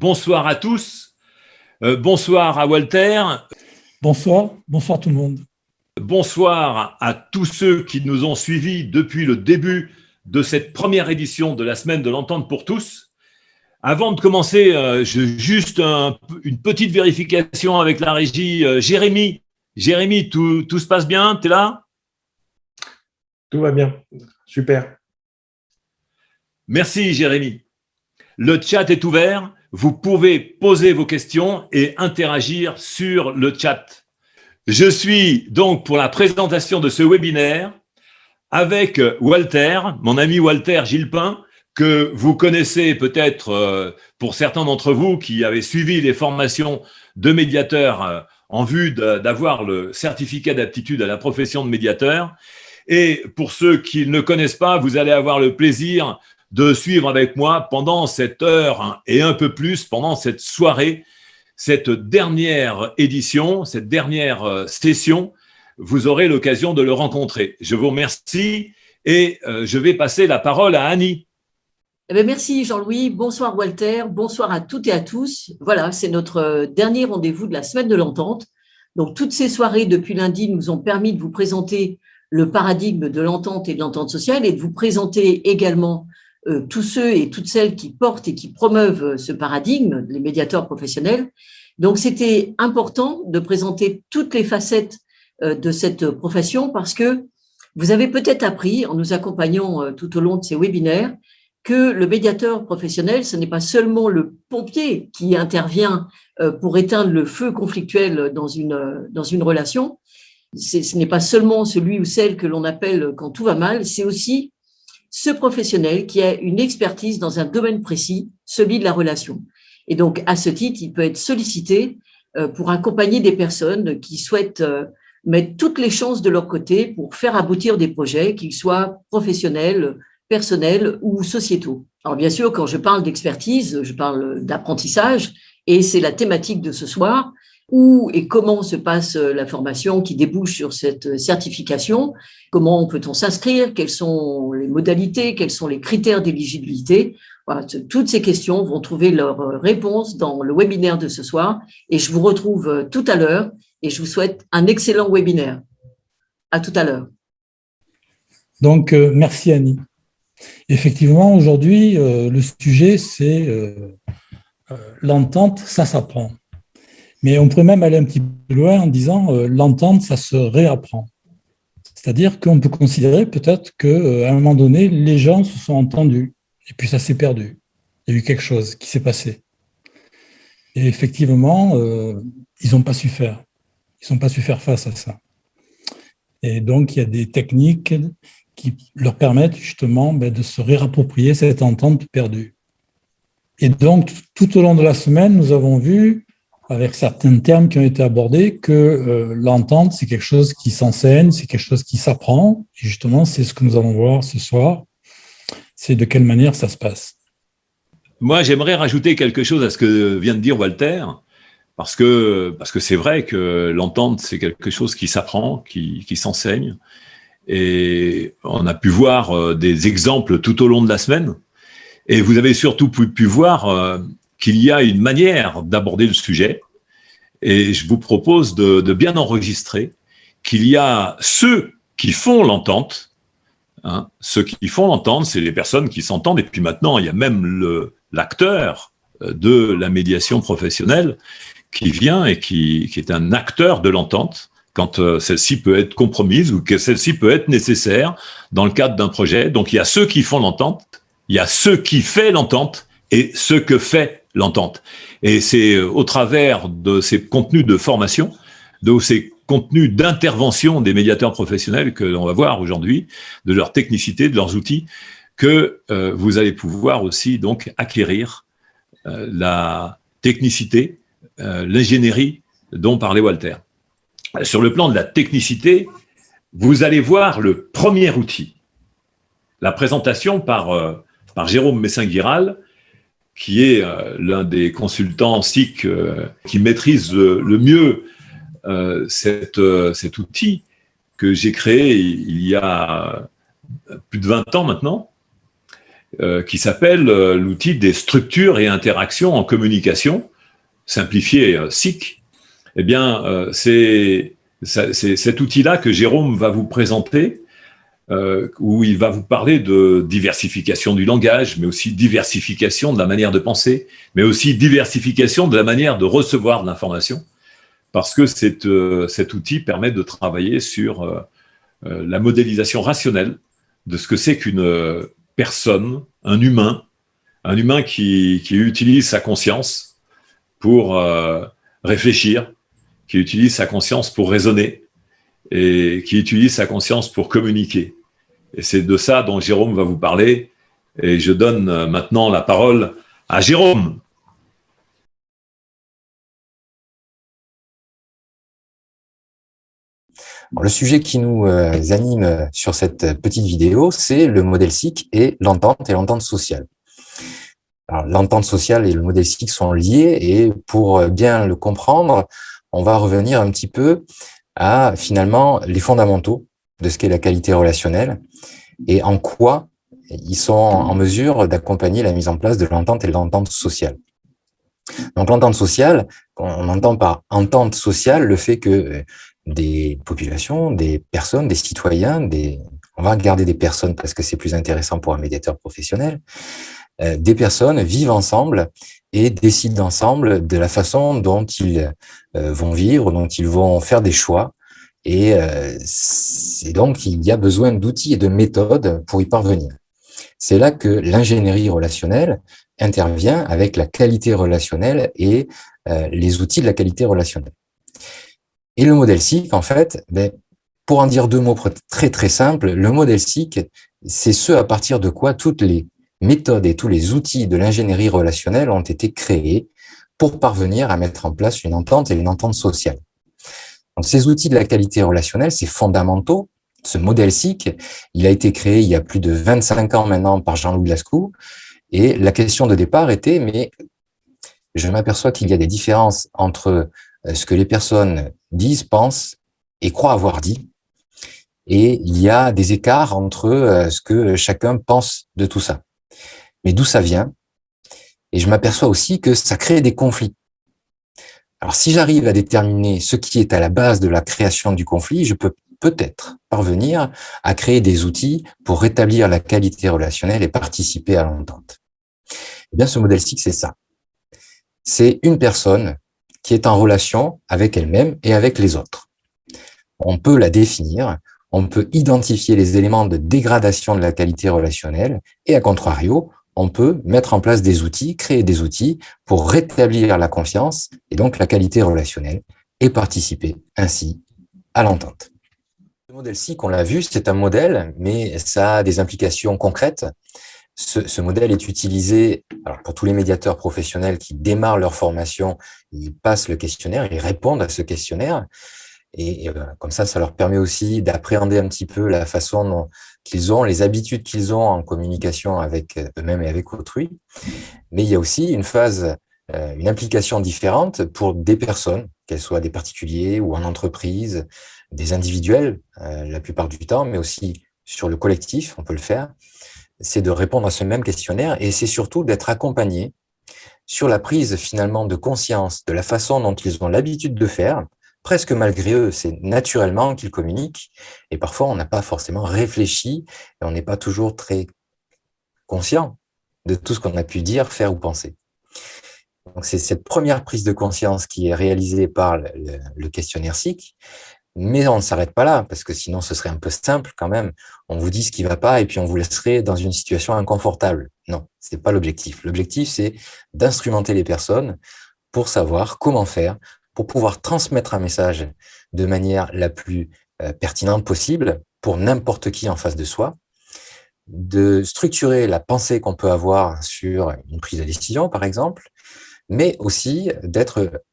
Bonsoir à tous. Bonsoir à Walter. Bonsoir tout le monde. Bonsoir à tous ceux qui nous ont suivis depuis le début de cette première édition de la semaine de l'entente pour tous. Avant de commencer, juste une petite vérification avec la régie. Jérémy, tout se passe bien? Tu es là? Tout va bien. Super. Merci Jérémy. Le chat est ouvert. Vous pouvez poser vos questions et interagir sur le chat. Je suis donc pour la présentation de ce webinaire avec Walter, mon ami Walter Gilpin, que vous connaissez peut-être pour certains d'entre vous qui avaient suivi les formations de médiateur en vue d'avoir le certificat d'aptitude à la profession de médiateur. Et pour ceux qui ne le connaissent pas, vous allez avoir le plaisir de suivre avec moi pendant cette heure et un peu plus, pendant cette soirée, cette dernière édition, cette dernière session, vous aurez l'occasion de le rencontrer. Je vous remercie et je vais passer la parole à Annie. Eh bien, merci Jean-Louis, bonsoir Walter, bonsoir à toutes et à tous. Voilà, c'est notre dernier rendez-vous de la semaine de l'entente. Donc, toutes ces soirées depuis lundi nous ont permis de vous présenter le paradigme de l'entente et de l'entente sociale et de vous présenter également tous ceux et toutes celles qui portent et qui promeuvent ce paradigme, les médiateurs professionnels. Donc, c'était important de présenter toutes les facettes de cette profession parce que vous avez peut-être appris, en nous accompagnant tout au long de ces webinaires, que le médiateur professionnel, ce n'est pas seulement le pompier qui intervient pour éteindre le feu conflictuel dans une relation, ce n'est pas seulement celui ou celle que l'on appelle quand tout va mal, c'est aussi ce professionnel qui a une expertise dans un domaine précis, celui de la relation. Et donc, à ce titre, il peut être sollicité pour accompagner des personnes qui souhaitent mettre toutes les chances de leur côté pour faire aboutir des projets, qu'ils soient professionnels, personnels ou sociétaux. Alors, bien sûr, quand je parle d'expertise, je parle d'apprentissage et c'est la thématique de ce soir. Où et comment se passe la formation qui débouche sur cette certification, comment peut-on s'inscrire, quelles sont les modalités, quels sont les critères d'éligibilité. Voilà, toutes ces questions vont trouver leur réponse dans le webinaire de ce soir et je vous retrouve tout à l'heure et je vous souhaite un excellent webinaire. À tout à l'heure. Donc, merci Annie. Effectivement, aujourd'hui, le sujet, c'est l'entente, ça s'apprend. Mais on pourrait même aller un petit peu loin en disant l'entente, ça se réapprend. C'est-à-dire qu'on peut considérer peut-être qu'à un moment donné, les gens se sont entendus et puis ça s'est perdu. Il y a eu quelque chose qui s'est passé. Et effectivement, ils n'ont pas su faire. Ils n'ont pas su faire face à ça. Et donc, il y a des techniques qui leur permettent justement de se réapproprier cette entente perdue. Et donc, tout au long de la semaine, nous avons vu avec certains termes qui ont été abordés, que l'entente, c'est quelque chose qui s'enseigne, c'est quelque chose qui s'apprend. Et justement, c'est ce que nous allons voir ce soir, c'est de quelle manière ça se passe. Moi, j'aimerais rajouter quelque chose à ce que vient de dire Walter, parce que c'est vrai que l'entente, c'est quelque chose qui s'apprend, qui s'enseigne. Et on a pu voir des exemples tout au long de la semaine. Et vous avez surtout pu voir qu'il y a une manière d'aborder le sujet, et je vous propose de bien enregistrer qu'il y a ceux qui font l'entente, hein, ceux qui font l'entente, c'est les personnes qui s'entendent, et puis maintenant, il y a même l'acteur de la médiation professionnelle qui vient et qui est un acteur de l'entente, quand celle-ci peut être compromise ou que celle-ci peut être nécessaire dans le cadre d'un projet. Donc, il y a ceux qui font l'entente, il y a ceux qui font l'entente, et ce que fait l'entente. Et c'est au travers de ces contenus de formation, de ces contenus d'intervention des médiateurs professionnels que l'on va voir aujourd'hui, de leur technicité, de leurs outils, que vous allez pouvoir aussi donc acquérir la technicité, l'ingénierie dont parlait Walter. Sur le plan de la technicité, vous allez voir le premier outil, la présentation par Jérôme Messin-Guiral, qui est l'un des consultants SIC qui maîtrise le mieux cet outil que j'ai créé il y a plus de 20 ans maintenant. qui s'appelle l'outil des structures et interactions en communication, simplifié SIC. Eh bien, c'est cet outil-là que Jérôme va vous présenter, où il va vous parler de diversification du langage, mais aussi diversification de la manière de penser, mais aussi diversification de la manière de recevoir de l'information, parce que cet outil permet de travailler sur la modélisation rationnelle de ce que c'est qu'une personne, un humain qui utilise sa conscience pour réfléchir, qui utilise sa conscience pour raisonner et qui utilise sa conscience pour communiquer. Et c'est de ça dont Jérôme va vous parler. Et je donne maintenant la parole à Jérôme. Le sujet qui nous anime sur cette petite vidéo, c'est le modèle SIC et l'entente sociale. Alors, l'entente sociale et le modèle SIC sont liés et pour bien le comprendre, on va revenir un petit peu à finalement les fondamentaux de ce qu'est la qualité relationnelle et en quoi ils sont en mesure d'accompagner la mise en place de l'entente et de l'entente sociale. Donc l'entente sociale, on entend par entente sociale le fait que des populations, des personnes, des citoyens, on va regarder des personnes parce que c'est plus intéressant pour un médiateur professionnel, des personnes vivent ensemble et décident ensemble de la façon dont ils vont vivre, dont ils vont faire des choix. Et c'est donc il y a besoin d'outils et de méthodes pour y parvenir. C'est là que l'ingénierie relationnelle intervient avec la qualité relationnelle et les outils de la qualité relationnelle. Et le modèle SIC, en fait, pour en dire deux mots très très simples, le modèle SIC, c'est ce à partir de quoi toutes les méthodes et tous les outils de l'ingénierie relationnelle ont été créés pour parvenir à mettre en place une entente et une entente sociale. Donc, ces outils de la qualité relationnelle, c'est fondamentaux. Ce modèle SIC, il a été créé il y a plus de 25 ans maintenant par Jean-Louis Lascaux. Et la question de départ était, mais je m'aperçois qu'il y a des différences entre ce que les personnes disent, pensent et croient avoir dit. Et il y a des écarts entre ce que chacun pense de tout ça. Mais d'où ça vient? Et je m'aperçois aussi que ça crée des conflits. Alors, si j'arrive à déterminer ce qui est à la base de la création du conflit, je peux peut-être parvenir à créer des outils pour rétablir la qualité relationnelle et participer à l'entente. Eh bien, ce modèle SIC, c'est ça. C'est une personne qui est en relation avec elle-même et avec les autres. On peut la définir, on peut identifier les éléments de dégradation de la qualité relationnelle et, à contrario, on peut mettre en place des outils, créer des outils pour rétablir la confiance et donc la qualité relationnelle et participer ainsi à l'entente. Le modèle SIC, on l'a vu, c'est un modèle, mais ça a des implications concrètes. Ce modèle est utilisé pour tous les médiateurs professionnels qui démarrent leur formation, ils passent le questionnaire, ils répondent à ce questionnaire. Et comme ça leur permet aussi d'appréhender un petit peu la façon qu'ils ont, les habitudes qu'ils ont en communication avec eux-mêmes et avec autrui. Mais il y a aussi une phase, une implication différente pour des personnes, qu'elles soient des particuliers ou en entreprise, des individuels la plupart du temps, mais aussi sur le collectif, on peut le faire. C'est de répondre à ce même questionnaire et c'est surtout d'être accompagné sur la prise finalement de conscience de la façon dont ils ont l'habitude de faire. Presque malgré eux, c'est naturellement qu'ils communiquent et parfois on n'a pas forcément réfléchi et on n'est pas toujours très conscient de tout ce qu'on a pu dire, faire ou penser. Donc c'est cette première prise de conscience qui est réalisée par le questionnaire SIC, mais on ne s'arrête pas là parce que sinon ce serait un peu simple quand même. On vous dit ce qui ne va pas et puis on vous laisserait dans une situation inconfortable. Non, c'est pas l'objectif. L'objectif, c'est d'instrumenter les personnes pour savoir comment faire, pour pouvoir transmettre un message de manière la plus pertinente possible pour n'importe qui en face de soi, de structurer la pensée qu'on peut avoir sur une prise de décision, par exemple, mais aussi d'être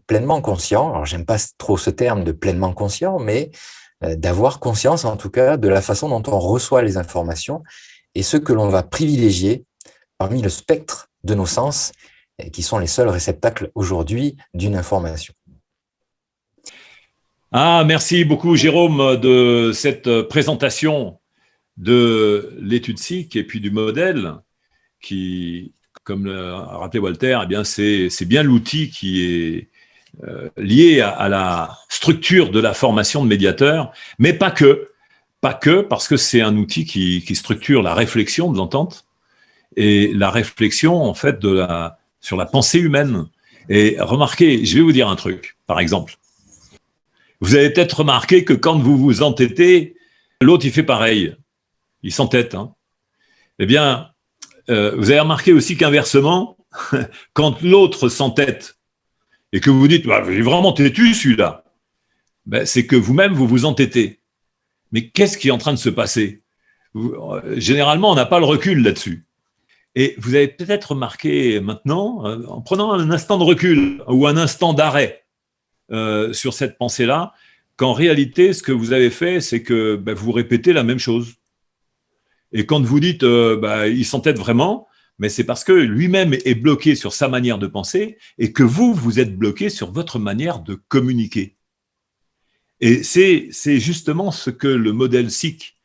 pleinement conscient, alors j'aime pas trop ce terme de pleinement conscient, mais d'avoir conscience en tout cas de la façon dont on reçoit les informations et ce que l'on va privilégier parmi le spectre de nos sens qui sont les seuls réceptacles aujourd'hui d'une information. Ah, merci beaucoup Jérôme de cette présentation de l'étude SIC et puis du modèle qui, comme l'a rappelé Walter, eh bien c'est bien l'outil qui est lié à la structure de la formation de médiateur, mais pas que, parce que c'est un outil qui structure la réflexion de l'entente et la réflexion en fait sur la pensée humaine. Et remarquez, je vais vous dire un truc, par exemple. Vous avez peut-être remarqué que quand vous vous entêtez, l'autre il fait pareil, il s'entête. Hein. Eh bien, vous avez remarqué aussi qu'inversement, quand l'autre s'entête et que vous dites bah, « il est vraiment têtu celui-là », ben, c'est que vous-même vous vous entêtez. Mais qu'est-ce qui est en train de se passer? Généralement, on n'a pas le recul là-dessus. Et vous avez peut-être remarqué maintenant, en prenant un instant de recul ou un instant d'arrêt sur cette pensée-là, qu'en réalité, ce que vous avez fait, c'est que ben, vous répétez la même chose. Et quand vous dites il s'entête vraiment, mais c'est parce que lui-même est bloqué sur sa manière de penser et que vous êtes bloqué sur votre manière de communiquer. Et c'est justement ce que le modèle SIC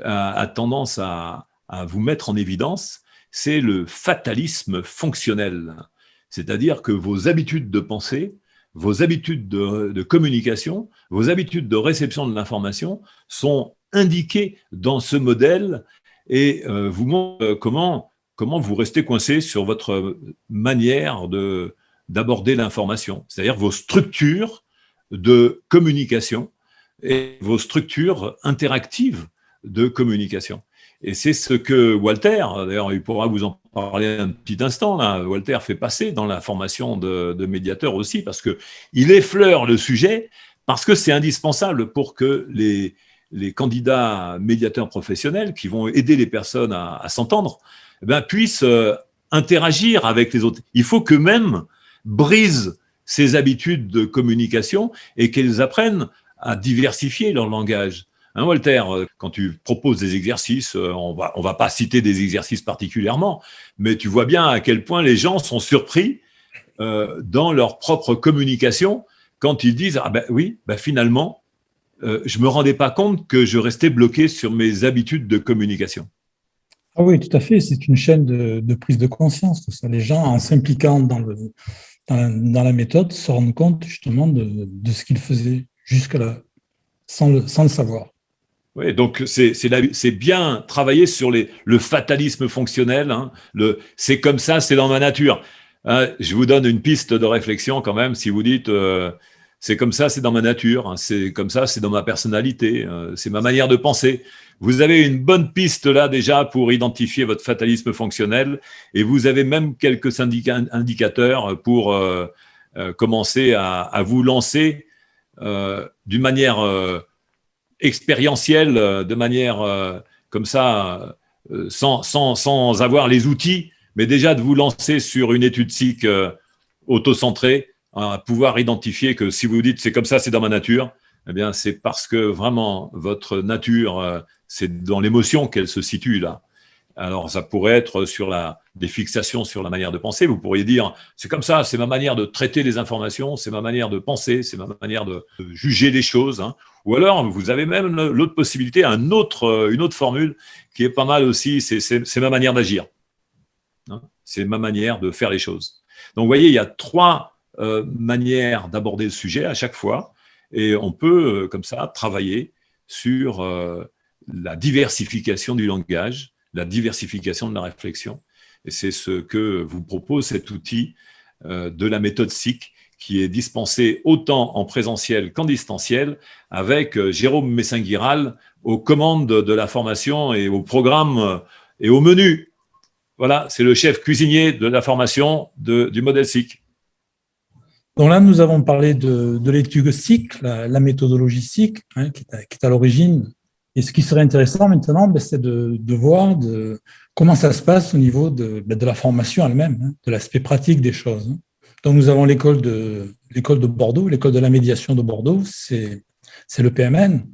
a tendance à vous mettre en évidence, c'est le fatalisme fonctionnel. C'est-à-dire que vos habitudes de pensée, vos habitudes de communication, vos habitudes de réception de l'information sont indiquées dans ce modèle et vous montrent comment vous restez coincé sur votre manière d'aborder l'information, c'est-à-dire vos structures de communication et vos structures interactives de communication. Et c'est ce que Walter, d'ailleurs il pourra vous en parler un petit instant, là. Walter fait passer dans la formation de médiateur aussi, parce qu'il effleure le sujet, parce que c'est indispensable pour que les candidats médiateurs professionnels qui vont aider les personnes à s'entendre puissent interagir avec les autres. Il faut qu'eux-mêmes brisent ces habitudes de communication et qu'ils apprennent à diversifier leur langage. Hein, Walter, quand tu proposes des exercices, on va pas citer des exercices particulièrement, mais tu vois bien à quel point les gens sont surpris dans leur propre communication quand ils disent « Ah ben oui, finalement, je me rendais pas compte que je restais bloqué sur mes habitudes de communication. » Ah oui, tout à fait. C'est une chaîne de prise de conscience. Tout ça. Les gens, en s'impliquant dans la méthode, se rendent compte justement de ce qu'ils faisaient jusque-là, sans le savoir. Oui, donc c'est bien travailler sur le fatalisme fonctionnel. Hein, c'est comme ça, c'est dans ma nature. Je vous donne une piste de réflexion quand même. Si vous dites c'est comme ça, c'est dans ma nature. Hein, c'est comme ça, c'est dans ma personnalité. C'est ma manière de penser. Vous avez une bonne piste là déjà pour identifier votre fatalisme fonctionnel et vous avez même quelques indicateurs pour commencer à vous lancer d'une manière expérientielle, de manière comme ça, sans avoir les outils, mais déjà de vous lancer sur une étude SIC auto-centrée, à pouvoir identifier que si vous dites c'est comme ça, c'est dans ma nature, eh bien c'est parce que vraiment votre nature, c'est dans l'émotion qu'elle se situe là. Alors ça pourrait être sur des fixations sur la manière de penser. Vous pourriez dire c'est comme ça, c'est ma manière de traiter les informations, c'est ma manière de penser, c'est ma manière de juger les choses. Hein. Ou alors vous avez même l'autre possibilité, une autre formule qui est pas mal aussi, c'est ma manière d'agir. Hein. C'est ma manière de faire les choses. Donc vous voyez, il y a 3 manières d'aborder le sujet à chaque fois et on peut comme ça travailler sur la diversification du langage, la diversification de la réflexion. Et c'est ce que vous propose cet outil de la méthode SIC qui est dispensé autant en présentiel qu'en distanciel avec Jérôme Messinguiral aux commandes de la formation et au programme et au menu. Voilà, c'est le chef cuisinier de la formation du modèle SIC. Donc là, nous avons parlé de l'étude SIC, la méthodologie SIC, hein, qui est à l'origine. Et ce qui serait intéressant maintenant, c'est de voir comment ça se passe au niveau de la formation elle-même, hein, de l'aspect pratique des choses. Donc nous avons l'école de Bordeaux, l'école de la médiation de Bordeaux, c'est le PMN.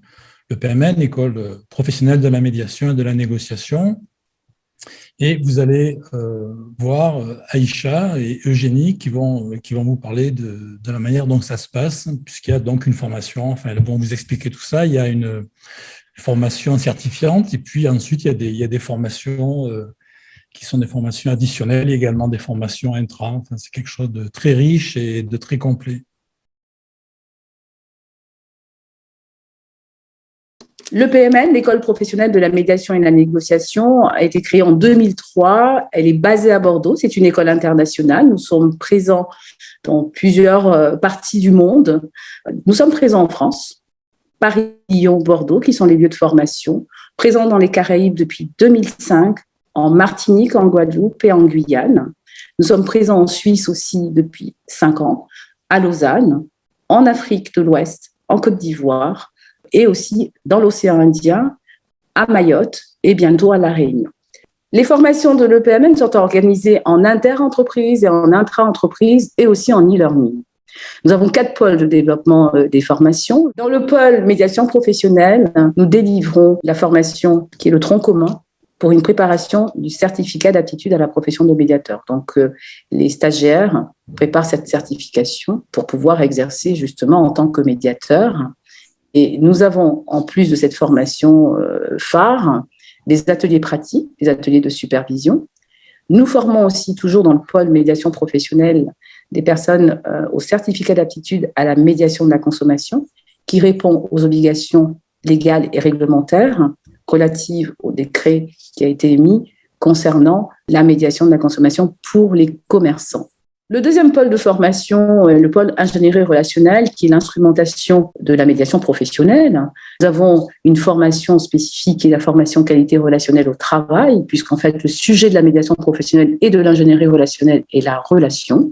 Le PMN, école professionnelle de la médiation et de la négociation. Et vous allez voir Aïcha et Eugénie qui vont vous parler de la manière dont ça se passe, puisqu'il y a donc une formation, enfin, elles vont vous expliquer tout ça. Il y a une formations certifiantes. Et puis ensuite, il y a des formations qui sont des formations additionnelles, et également des formations intra. Enfin, c'est quelque chose de très riche et de très complet. L'EPMN, l'École professionnelle de la médiation et de la négociation, a été créée en 2003. Elle est basée à Bordeaux. C'est une école internationale. Nous sommes présents dans plusieurs parties du monde. Nous sommes présents en France, Paris, Lyon, Bordeaux, qui sont les lieux de formation, présents dans les Caraïbes depuis 2005, en Martinique, en Guadeloupe et en Guyane. Nous sommes présents en Suisse aussi depuis 5 ans, à Lausanne, en Afrique de l'Ouest, en Côte d'Ivoire, et aussi dans l'océan Indien, à Mayotte et bientôt à La Réunion. Les formations de l'EPMN sont organisées en inter-entreprise et en intra-entreprise et aussi en e-learning. Nous avons 4 pôles de développement des formations. Dans le pôle médiation professionnelle, nous délivrons la formation qui est le tronc commun pour une préparation du certificat d'aptitude à la profession de médiateur. Donc, les stagiaires préparent cette certification pour pouvoir exercer justement en tant que médiateur. Et nous avons, en plus de cette formation phare, des ateliers pratiques, des ateliers de supervision. Nous formons aussi toujours dans le pôle médiation professionnelle des personnes au certificat d'aptitude à la médiation de la consommation qui répond aux obligations légales et réglementaires relatives au décret qui a été émis concernant la médiation de la consommation pour les commerçants. Le deuxième pôle de formation est le pôle ingénierie relationnelle, qui est l'instrumentation de la médiation professionnelle. Nous avons une formation spécifique qui est la formation qualité relationnelle au travail, puisqu'en fait, le sujet de la médiation professionnelle et de l'ingénierie relationnelle est la relation.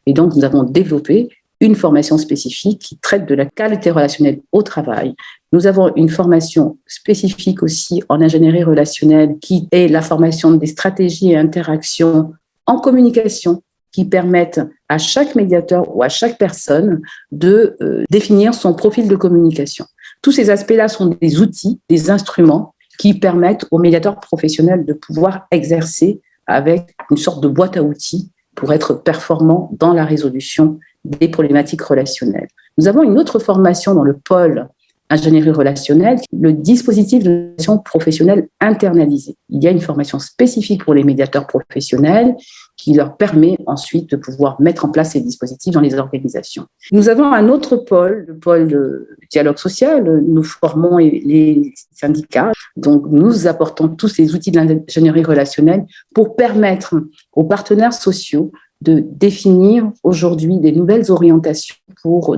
Et donc, nous avons développé une formation spécifique qui traite de la qualité relationnelle au travail. Nous avons une formation spécifique aussi en ingénierie relationnelle, qui est la formation des stratégies et interactions en communication, qui permettent à chaque médiateur ou à chaque personne de définir son profil de communication. Tous ces aspects-là sont des outils, des instruments qui permettent aux médiateurs professionnels de pouvoir exercer avec une sorte de boîte à outils pour être performants dans la résolution des problématiques relationnelles. Nous avons une autre formation dans le pôle ingénierie relationnelle, le dispositif de médiation professionnelle internalisé. Il y a une formation spécifique pour les médiateurs professionnels qui leur permet ensuite de pouvoir mettre en place ces dispositifs dans les organisations. Nous avons un autre pôle, le pôle de dialogue social. Nous formons les syndicats. Donc, nous apportons tous ces outils de l'ingénierie relationnelle pour permettre aux partenaires sociaux de définir aujourd'hui des nouvelles orientations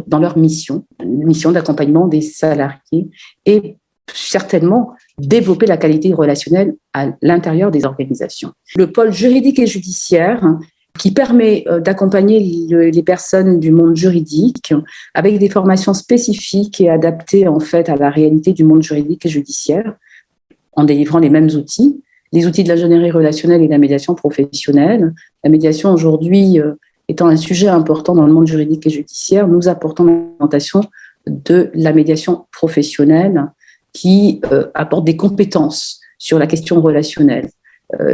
dans leur mission d'accompagnement des salariés et certainement développer la qualité relationnelle à l'intérieur des organisations. Le pôle juridique et judiciaire qui permet d'accompagner les personnes du monde juridique avec des formations spécifiques et adaptées en fait à la réalité du monde juridique et judiciaire en délivrant les mêmes outils. Les outils de l'ingénierie relationnelle et de la médiation professionnelle. La médiation aujourd'hui étant un sujet important dans le monde juridique et judiciaire, nous apportons l'implémentation de la médiation professionnelle qui apporte des compétences sur la question relationnelle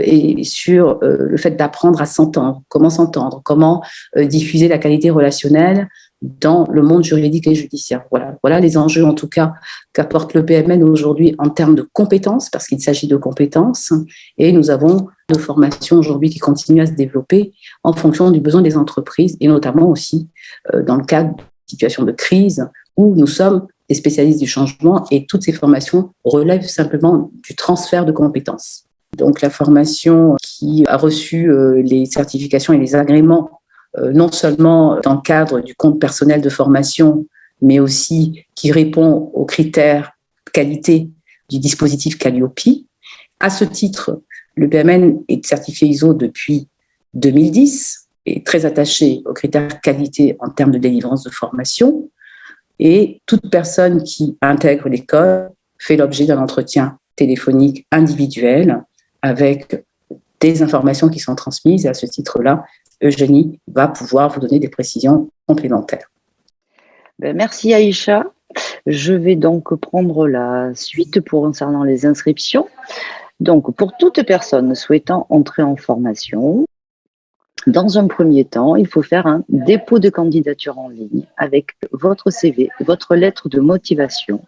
et sur le fait d'apprendre à s'entendre, comment diffuser la qualité relationnelle dans le monde juridique et judiciaire. Voilà les enjeux en tout cas qu'apporte l'EPMN aujourd'hui en termes de compétences, parce qu'il s'agit de compétences, et nous avons de formations aujourd'hui qui continuent à se développer en fonction du besoin des entreprises, et notamment aussi dans le cadre de situations de crise où nous sommes des spécialistes du changement, et toutes ces formations relèvent simplement du transfert de compétences. Donc la formation qui a reçu les certifications et les agréments non seulement dans le cadre du compte personnel de formation, mais aussi qui répond aux critères qualité du dispositif Calliope. À ce titre, l'EPMN est certifié ISO depuis 2010 et très attaché aux critères qualité en termes de délivrance de formation. Et toute personne qui intègre l'école fait l'objet d'un entretien téléphonique individuel avec des informations qui sont transmises. Et à ce titre-là, Eugénie va pouvoir vous donner des précisions complémentaires. Merci Aïcha. Je vais donc prendre la suite concernant les inscriptions. Donc, pour toute personne souhaitant entrer en formation, dans un premier temps, il faut faire un dépôt de candidature en ligne avec votre CV, votre lettre de motivation,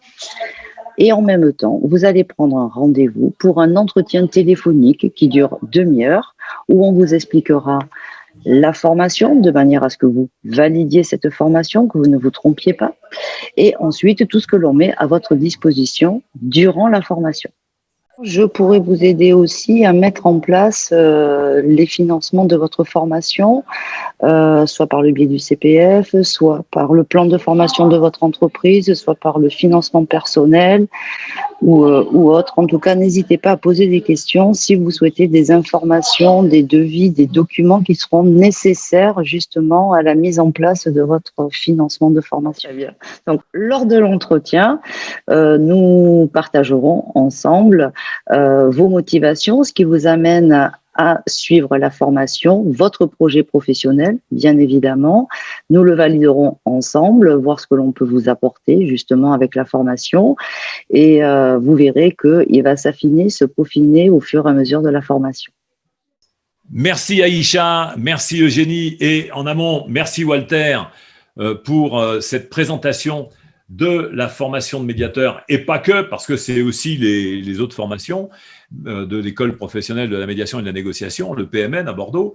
Et en même temps, vous allez prendre un rendez-vous pour un entretien téléphonique qui dure 1/2 heure, où on vous expliquera la formation de manière à ce que vous validiez cette formation, que vous ne vous trompiez pas, et ensuite tout ce que l'on met à votre disposition durant la formation. Je pourrais vous aider aussi à mettre en place les financements de votre formation, soit par le biais du CPF, soit par le plan de formation de votre entreprise, soit par le financement personnel ou autre. En tout cas, n'hésitez pas à poser des questions si vous souhaitez des informations, des devis, des documents qui seront nécessaires justement à la mise en place de votre financement de formation. Donc, lors de l'entretien, nous partagerons ensemble vos motivations, ce qui vous amène à suivre la formation, votre projet professionnel, bien évidemment. Nous le validerons ensemble, voir ce que l'on peut vous apporter justement avec la formation. Et vous verrez qu'il va s'affiner, se peaufiner au fur et à mesure de la formation. Merci Aïcha, merci Eugénie et en amont, merci Walter pour cette présentation de la formation de médiateur et pas que, parce que c'est aussi les autres formations de l'école professionnelle de la médiation et de la négociation, le PMN à Bordeaux.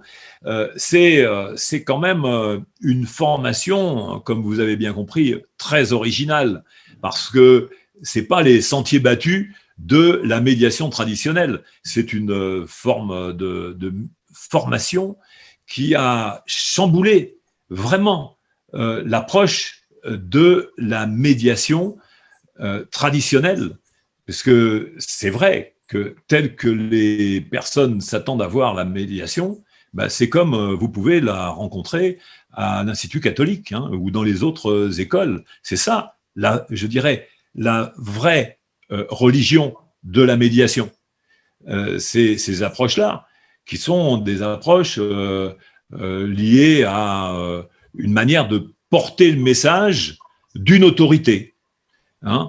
C'est quand même une formation, comme vous avez bien compris, très originale, parce que c'est pas les sentiers battus de la médiation traditionnelle. C'est une forme de formation qui a chamboulé vraiment l'approche de la médiation traditionnelle, parce que c'est vrai que tel que les personnes s'attendent à voir la médiation, c'est comme vous pouvez la rencontrer à l'Institut catholique ou dans les autres écoles. C'est ça, je dirais, la vraie religion de la médiation. Ces approches-là, qui sont des approches liées à une manière de porter le message d'une autorité.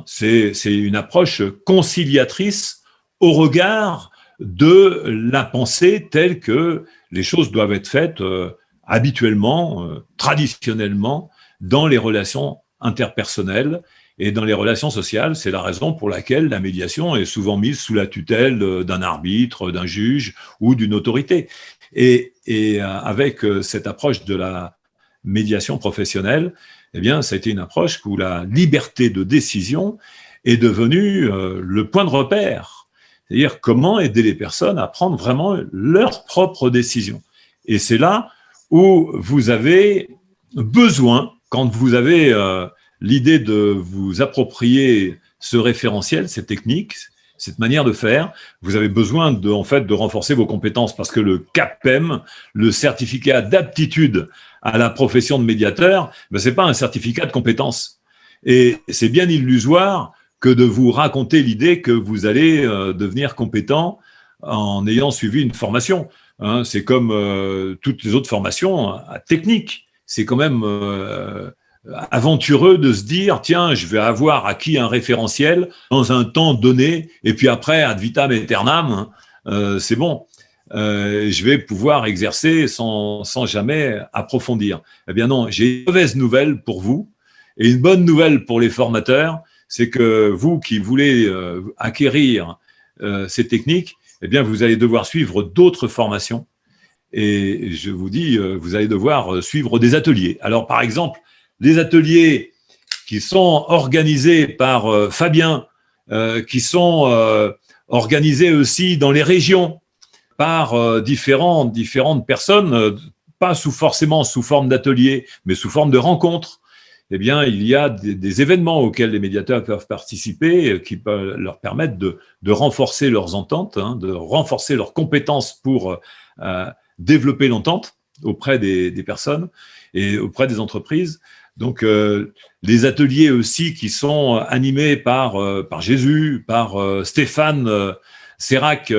C'est une approche conciliatrice au regard de la pensée telle que les choses doivent être faites habituellement, traditionnellement, dans les relations interpersonnelles et dans les relations sociales. C'est la raison pour laquelle la médiation est souvent mise sous la tutelle d'un arbitre, d'un juge ou d'une autorité. Et avec cette approche de la médiation professionnelle, eh bien, ça a été une approche où la liberté de décision est devenue le point de repère. C'est-à-dire comment aider les personnes à prendre vraiment leurs propres décisions. Et c'est là où vous avez besoin, quand vous avez l'idée de vous approprier ce référentiel, ces techniques, cette manière de faire, vous avez besoin de renforcer vos compétences, parce que le CAPEM, le certificat d'aptitude à la profession de médiateur, c'est pas un certificat de compétences. Et c'est bien illusoire que de vous raconter l'idée que vous allez devenir compétent en ayant suivi une formation. C'est comme toutes les autres formations techniques. C'est quand même aventureux de se dire, tiens, je vais avoir acquis un référentiel dans un temps donné, et puis après, ad vitam aeternam, c'est bon. Je vais pouvoir exercer sans jamais approfondir. Eh bien non, j'ai une mauvaise nouvelle pour vous et une bonne nouvelle pour les formateurs, c'est que vous qui voulez acquérir ces techniques, eh bien vous allez devoir suivre d'autres formations et je vous dis, vous allez devoir suivre des ateliers. Alors par exemple, les ateliers qui sont organisés par Fabien, qui sont organisés aussi dans les régions, par différentes personnes, pas forcément sous forme d'ateliers, mais sous forme de rencontres. Eh bien, il y a des événements auxquels les médiateurs peuvent participer qui peuvent leur permettre de renforcer leurs ententes, de renforcer leurs compétences pour développer l'entente auprès des personnes et auprès des entreprises. Donc, les ateliers aussi qui sont animés par Jésus, par Stéphane Sérac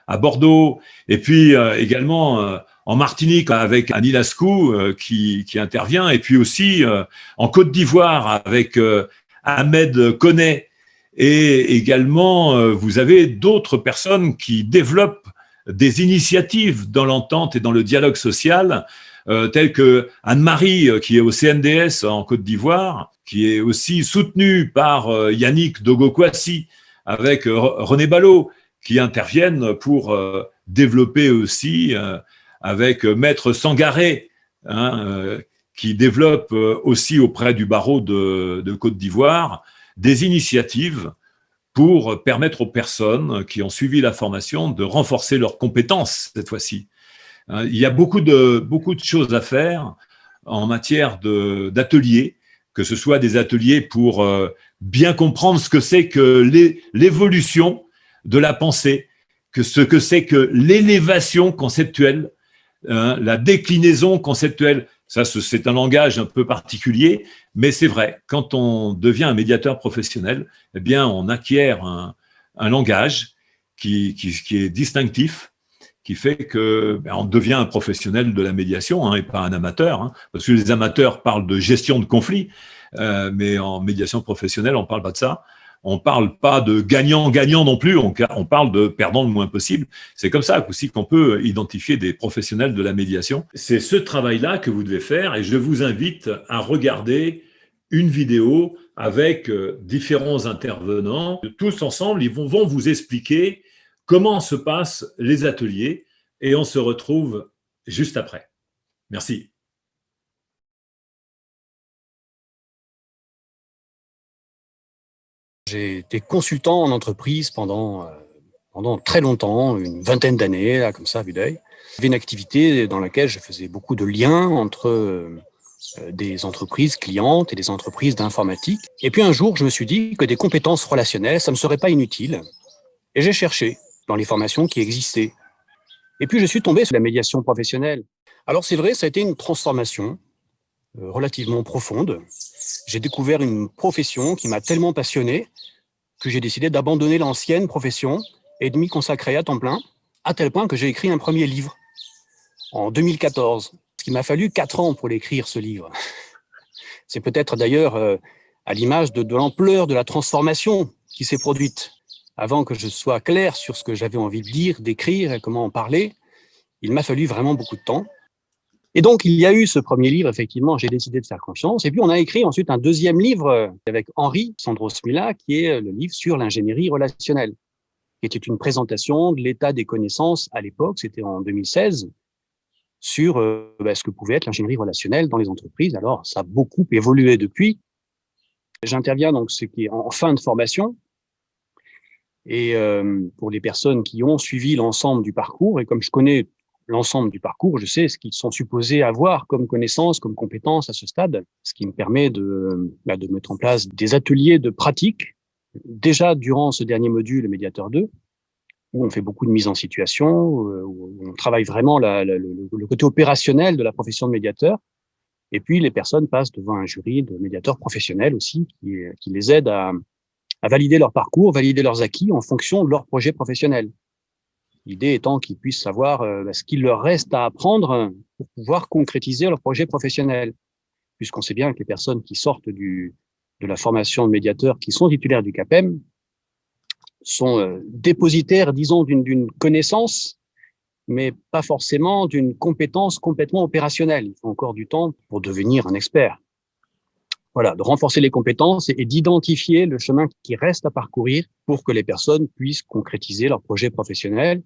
à Bordeaux, et puis également en Martinique avec Annie Lascou qui intervient, et puis aussi en Côte d'Ivoire avec Ahmed Koné, et également vous avez d'autres personnes qui développent des initiatives dans l'entente et dans le dialogue social tels que Anne-Marie, qui est au CNDS en Côte d'Ivoire, qui est aussi soutenue par Yannick Dogo-Kouassi, avec René Ballot, qui interviennent pour développer aussi, avec Maître Sangaré, qui développe aussi auprès du barreau de Côte d'Ivoire des initiatives pour permettre aux personnes qui ont suivi la formation de renforcer leurs compétences cette fois-ci. Il y a beaucoup de choses à faire en matière d'ateliers, que ce soit des ateliers pour bien comprendre ce que c'est que l'évolution de la pensée, que ce que c'est que l'élévation conceptuelle, la déclinaison conceptuelle. Ça, c'est un langage un peu particulier, mais c'est vrai, quand on devient un médiateur professionnel, eh bien, on acquiert un langage qui est distinctif, qui fait que on devient un professionnel de la médiation et pas un amateur, parce que les amateurs parlent de gestion de conflits, mais en médiation professionnelle, on ne parle pas de ça. On ne parle pas de gagnant-gagnant non plus, on parle de perdant le moins possible. C'est comme ça aussi qu'on peut identifier des professionnels de la médiation. C'est ce travail-là que vous devez faire et je vous invite à regarder une vidéo avec différents intervenants. Tous ensemble, ils vont vous expliquer comment se passent les ateliers et on se retrouve juste après. Merci. J'ai été consultant en entreprise pendant très longtemps, une vingtaine d'années, là, comme ça, à vue d'œil. J'avais une activité dans laquelle je faisais beaucoup de liens entre des entreprises clientes et des entreprises d'informatique. Et puis un jour, je me suis dit que des compétences relationnelles, ça ne me serait pas inutile. Et j'ai cherché dans les formations qui existaient. Et puis je suis tombé sur la médiation professionnelle. Alors c'est vrai, ça a été une transformation relativement profonde. J'ai découvert une profession qui m'a tellement passionné que j'ai décidé d'abandonner l'ancienne profession et de m'y consacrer à temps plein, à tel point que j'ai écrit un premier livre en 2014. Il m'a fallu 4 ans pour l'écrire, ce livre. C'est peut-être d'ailleurs à l'image de l'ampleur de la transformation qui s'est produite. Avant que je sois clair sur ce que j'avais envie de dire, d'écrire et comment en parler, il m'a fallu vraiment beaucoup de temps. Et donc, il y a eu ce premier livre, effectivement, j'ai décidé de faire confiance. Et puis, on a écrit ensuite un deuxième livre avec Henri Sandros-Mila, qui est le livre sur l'ingénierie relationnelle, qui était une présentation de l'état des connaissances à l'époque, c'était en 2016, sur ce que pouvait être l'ingénierie relationnelle dans les entreprises. Alors, ça a beaucoup évolué depuis. J'interviens donc ce qui est en fin de formation. Et pour les personnes qui ont suivi l'ensemble du parcours, et comme je connais l'ensemble du parcours, je sais ce qu'ils sont supposés avoir comme connaissances, comme compétences à ce stade, ce qui me permet de mettre en place des ateliers de pratique, déjà durant ce dernier module, le Médiateur 2, où on fait beaucoup de mise en situation, où on travaille vraiment le côté opérationnel de la profession de médiateur, et puis les personnes passent devant un jury de médiateurs professionnels aussi, qui les aident à valider leur parcours, valider leurs acquis en fonction de leur projet professionnel. L'idée étant qu'ils puissent savoir ce qu'il leur reste à apprendre pour pouvoir concrétiser leur projet professionnel. Puisqu'on sait bien que les personnes qui sortent de la formation de médiateur, qui sont titulaires du CAPEM, sont dépositaires, disons, d'une connaissance, mais pas forcément d'une compétence complètement opérationnelle. Il faut encore du temps pour devenir un expert. Voilà, de renforcer les compétences et d'identifier le chemin qui reste à parcourir pour que les personnes puissent concrétiser leur projet professionnel,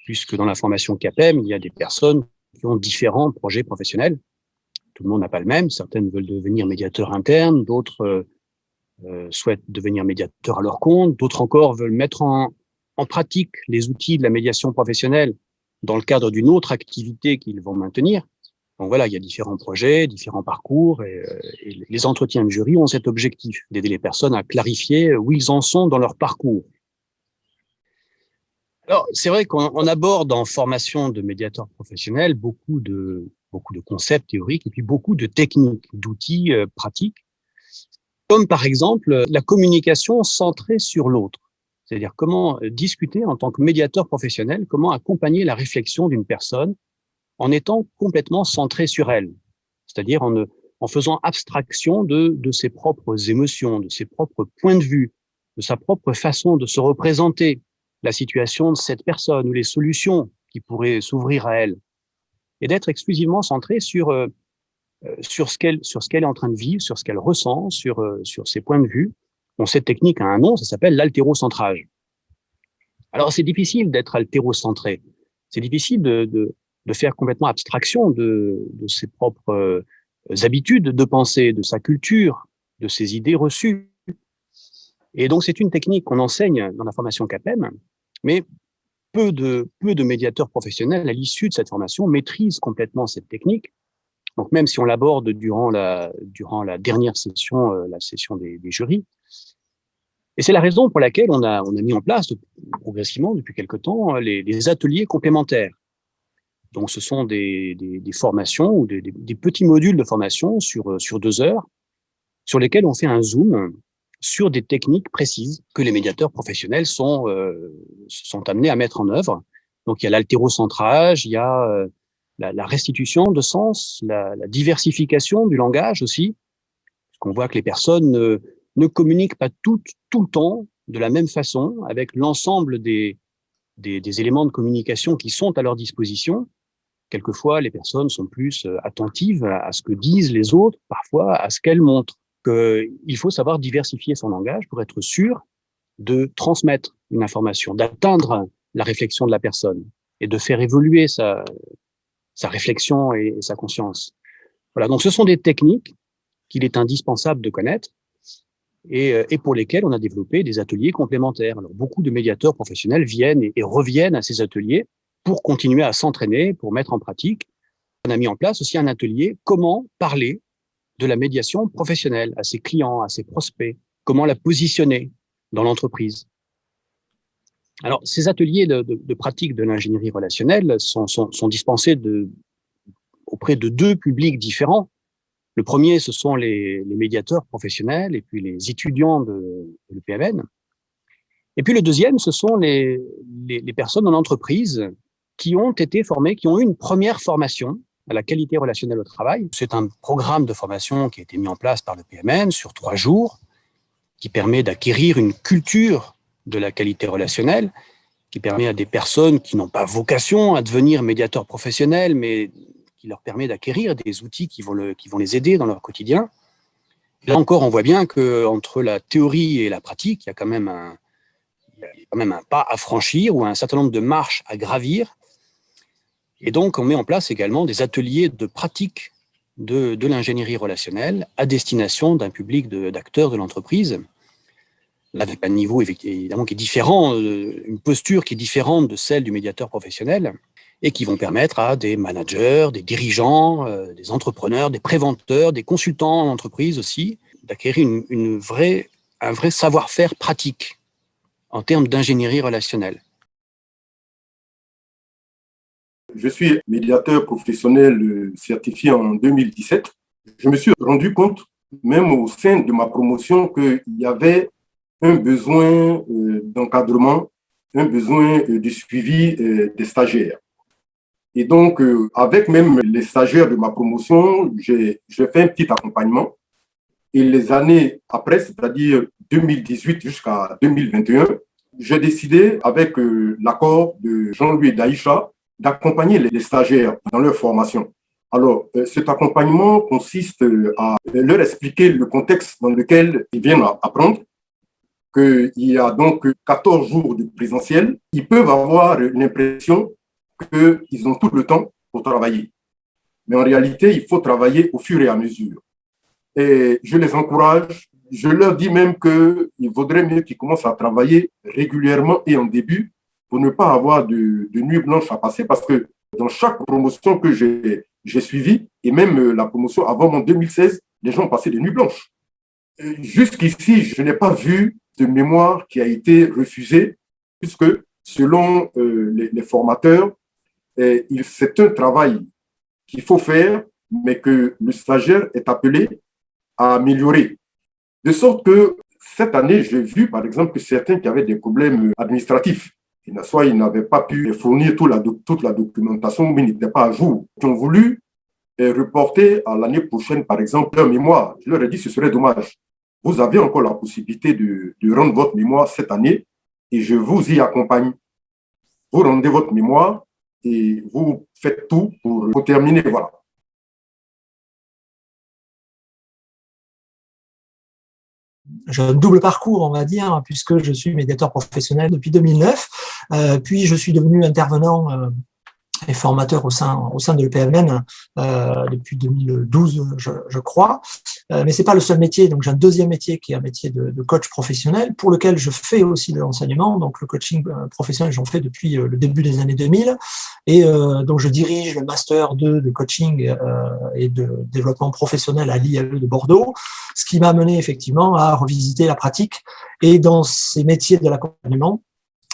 puisque dans la formation CAPEM, il y a des personnes qui ont différents projets professionnels. Tout le monde n'a pas le même. Certaines veulent devenir médiateurs internes, d'autres souhaitent devenir médiateurs à leur compte, d'autres encore veulent mettre en pratique les outils de la médiation professionnelle dans le cadre d'une autre activité qu'ils vont maintenir. Donc voilà, il y a différents projets, différents parcours, et les entretiens de jury ont cet objectif, d'aider les personnes à clarifier où ils en sont dans leur parcours. Alors, c'est vrai qu'on aborde en formation de médiateur professionnel beaucoup de concepts théoriques et puis beaucoup de techniques, d'outils pratiques, comme par exemple la communication centrée sur l'autre. C'est-à-dire comment discuter en tant que médiateur professionnel, comment accompagner la réflexion d'une personne en étant complètement centré sur elle. C'est-à-dire en faisant abstraction de ses propres émotions, de ses propres points de vue, de sa propre façon de se représenter la situation de cette personne ou les solutions qui pourraient s'ouvrir à elle. et d'être exclusivement centrée sur ce qu'elle est en train de vivre, sur ce qu'elle ressent, sur ses points de vue. Bon, cette technique a un nom, ça s'appelle l'haltérocentrage. Alors, c'est difficile d'être haltérocentré. C'est difficile de faire complètement abstraction de ses propres habitudes de pensée, de sa culture, de ses idées reçues. Et donc, c'est une technique qu'on enseigne dans la formation CAPEM, mais peu de médiateurs professionnels à l'issue de cette formation maîtrisent complètement cette technique. Donc, même si on l'aborde durant la dernière session, la session des jurys. Et c'est la raison pour laquelle on a mis en place progressivement depuis quelque temps les ateliers complémentaires. Donc, ce sont des formations ou des petits modules de formation sur 2 heures, sur lesquels on fait un zoom sur des techniques précises que les médiateurs professionnels sont amenés à mettre en œuvre. Donc, il y a l'haltérocentrage, il y a la restitution de sens, la diversification du langage aussi, parce qu'on voit que les personnes ne communiquent pas tout le temps de la même façon avec l'ensemble des éléments de communication qui sont à leur disposition. Quelquefois, les personnes sont plus attentives à ce que disent les autres, parfois à ce qu'elles montrent. Il faut savoir diversifier son langage pour être sûr de transmettre une information, d'atteindre la réflexion de la personne et de faire évoluer sa réflexion et sa conscience. Voilà, donc ce sont des techniques qu'il est indispensable de connaître et pour lesquelles on a développé des ateliers complémentaires. Alors, beaucoup de médiateurs professionnels viennent et reviennent à ces ateliers pour continuer à s'entraîner, pour mettre en pratique. On a mis en place aussi un atelier « Comment parler de la médiation professionnelle à ses clients, à ses prospects, comment la positionner dans l'entreprise ». Alors, ces ateliers de pratique de l'ingénierie relationnelle sont dispensés auprès de 2 publics différents. Le premier, ce sont les médiateurs professionnels et puis les étudiants de l'EPMN. Et puis le deuxième, ce sont les personnes en entreprise qui ont été formées, qui ont eu une première formation à la qualité relationnelle au travail. C'est un programme de formation qui a été mis en place par l'EPMN sur 3 jours, qui permet d'acquérir une culture de la qualité relationnelle, qui permet à des personnes qui n'ont pas vocation à devenir médiateurs professionnels, mais qui leur permet d'acquérir des outils qui vont les aider dans leur quotidien. Et là encore, on voit bien qu'entre la théorie et la pratique, il y a quand même un pas à franchir ou un certain nombre de marches à gravir. Et donc, on met en place également des ateliers de pratique de l'ingénierie relationnelle à destination d'un public d'acteurs de l'entreprise, avec un niveau évidemment qui est différent, une posture qui est différente de celle du médiateur professionnel, et qui vont permettre à des managers, des dirigeants, des entrepreneurs, des préventeurs, des consultants en entreprise aussi, d'acquérir un vrai savoir-faire pratique en termes d'ingénierie relationnelle. Je suis médiateur professionnel certifié en 2017. Je me suis rendu compte, même au sein de ma promotion, qu'il y avait un besoin d'encadrement, un besoin de suivi des stagiaires. Et donc, avec même les stagiaires de ma promotion, j'ai fait un petit accompagnement. Et les années après, c'est-à-dire 2018 jusqu'à 2021, j'ai décidé, avec l'accord de Jean-Louis et d'Aïcha, d'accompagner les stagiaires dans leur formation. Alors, cet accompagnement consiste à leur expliquer le contexte dans lequel ils viennent apprendre, qu'il y a donc 14 jours de présentiel. Ils peuvent avoir l'impression qu'ils ont tout le temps pour travailler. Mais en réalité, il faut travailler au fur et à mesure. Et je les encourage, je leur dis même qu'il vaudrait mieux qu'ils commencent à travailler régulièrement et en début pour ne pas avoir de nuit blanche à passer, parce que dans chaque promotion que j'ai suivie, et même la promotion avant mon 2016, les gens passaient des nuits blanches. Jusqu'ici, je n'ai pas vu de mémoire qui a été refusée, puisque selon les formateurs, c'est un travail qu'il faut faire, mais que le stagiaire est appelé à améliorer. De sorte que cette année, j'ai vu par exemple que certains qui avaient des problèmes administratifs, soit ils n'avaient pas pu fournir toute la documentation, mais ils n'étaient pas à jour, qui ont voulu reporter à l'année prochaine, par exemple, leur mémoire. Je leur ai dit, ce serait dommage. Vous avez encore la possibilité de rendre votre mémoire cette année et je vous y accompagne. Vous rendez votre mémoire et vous faites tout pour terminer. Voilà. J'ai un double parcours, on va dire, puisque je suis médiateur professionnel depuis 2009, puis je suis devenu intervenant et formateur au sein de l'EPMN depuis 2012, je crois. Mais c'est pas le seul métier, donc j'ai un deuxième métier qui est un métier de coach professionnel, pour lequel je fais aussi de l'enseignement. Donc le coaching professionnel, j'en fais depuis le début des années 2000, et donc je dirige le master 2 de coaching et de développement professionnel à l'IAE de Bordeaux, ce qui m'a amené effectivement à revisiter la pratique. Et dans ces métiers de l'accompagnement,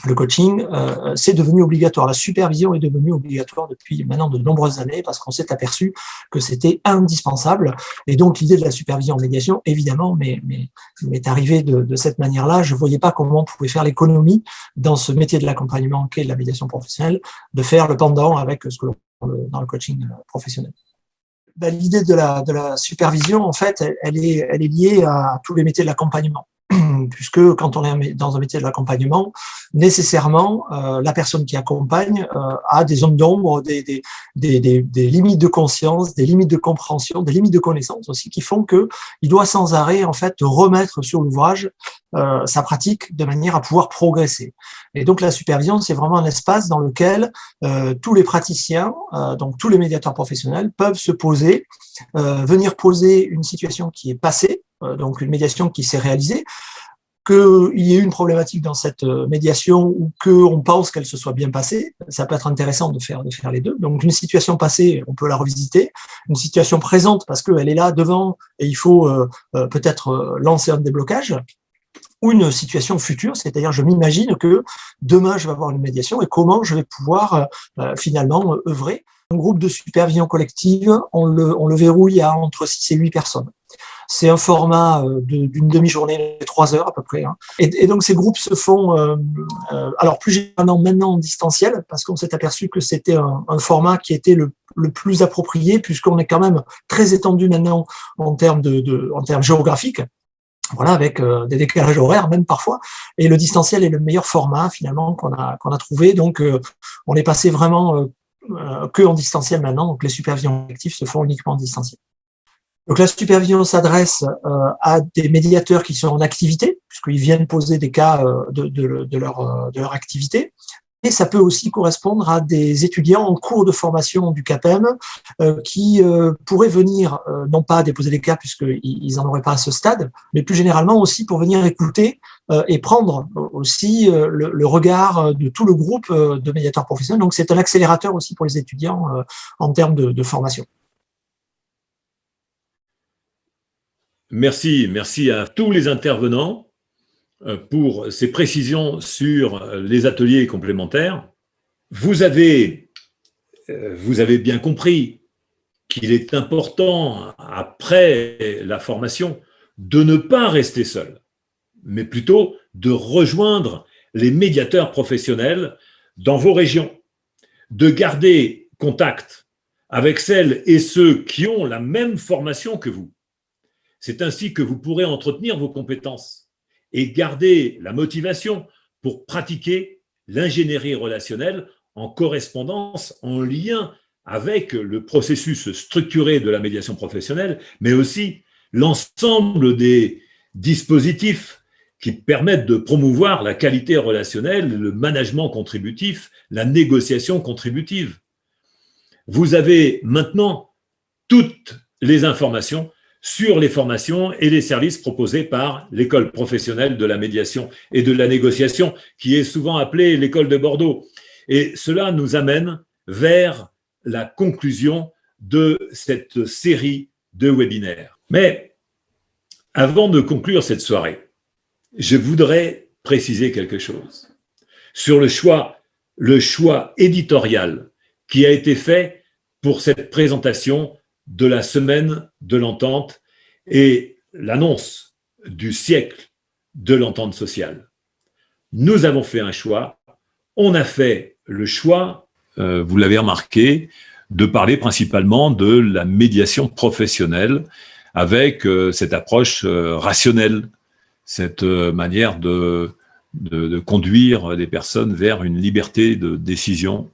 le coaching, c'est devenu obligatoire. La supervision est devenue obligatoire depuis maintenant de nombreuses années, parce qu'on s'est aperçu que c'était indispensable. Et donc, l'idée de la supervision en médiation, évidemment, m'est arrivée de cette manière-là. Je ne voyais pas comment on pouvait faire l'économie dans ce métier de l'accompagnement qu'est la médiation professionnelle, de faire le pendant avec ce que l'on fait dans le coaching professionnel. L'idée de la supervision, en fait, elle est liée à tous les métiers de l'accompagnement. Puisque quand on est dans un métier de l'accompagnement, nécessairement, la personne qui accompagne a des zones d'ombre, des limites de conscience, des limites de compréhension, des limites de connaissance aussi, qui font qu'il doit sans arrêt en fait remettre sur l'ouvrage sa pratique de manière à pouvoir progresser. Et donc la supervision, c'est vraiment un espace dans lequel tous les praticiens, donc tous les médiateurs professionnels, peuvent se poser, venir poser une situation qui est passée, donc une médiation qui s'est réalisée, qu'il y ait eu une problématique dans cette médiation ou qu'on pense qu'elle se soit bien passée. Ça peut être intéressant de faire les deux. Donc une situation passée, on peut la revisiter. Une situation présente, parce qu'elle est là devant et il faut peut-être lancer un déblocage. Ou une situation future, c'est-à-dire je m'imagine que demain je vais avoir une médiation et comment je vais pouvoir finalement œuvrer. Un groupe de supervision collective, on le verrouille à entre 6 et 8 personnes. C'est un format d'une demi-journée, 3 heures à peu près. Hein. Et donc ces groupes se font, alors plus généralement maintenant en distanciel, parce qu'on s'est aperçu que c'était un format qui était le plus approprié, puisqu'on est quand même très étendu maintenant en termes géographiques. Voilà, avec des décalages horaires même parfois, et le distanciel est le meilleur format finalement qu'on a trouvé. Donc on est passé vraiment que en distanciel maintenant. Donc les supervisions collectives se font uniquement en distanciel. Donc la supervision s'adresse à des médiateurs qui sont en activité, puisqu'ils viennent poser des cas de leur activité. Et ça peut aussi correspondre à des étudiants en cours de formation du CAPEM qui pourraient venir, non pas déposer des cas puisqu'ils n'en auraient pas à ce stade, mais plus généralement aussi pour venir écouter et prendre aussi le regard de tout le groupe de médiateurs professionnels. Donc c'est un accélérateur aussi pour les étudiants en termes de formation. Merci à tous les intervenants pour ces précisions sur les ateliers complémentaires. Vous avez bien compris qu'il est important, après la formation, de ne pas rester seul, mais plutôt de rejoindre les médiateurs professionnels dans vos régions, de garder contact avec celles et ceux qui ont la même formation que vous. C'est ainsi que vous pourrez entretenir vos compétences et garder la motivation pour pratiquer l'ingénierie relationnelle en correspondance, en lien avec le processus structuré de la médiation professionnelle, mais aussi l'ensemble des dispositifs qui permettent de promouvoir la qualité relationnelle, le management contributif, la négociation contributive. Vous avez maintenant toutes les informations sur les formations et les services proposés par l'école professionnelle de la médiation et de la négociation, qui est souvent appelée l'école de Bordeaux. Et cela nous amène vers la conclusion de cette série de webinaires. Mais avant de conclure cette soirée, je voudrais préciser quelque chose sur le choix éditorial qui a été fait pour cette présentation de la semaine de l'entente et l'annonce du siècle de l'entente sociale. Nous avons fait un choix, on a fait le choix, vous l'avez remarqué, de parler principalement de la médiation professionnelle avec cette approche rationnelle, cette manière de conduire des personnes vers une liberté de décision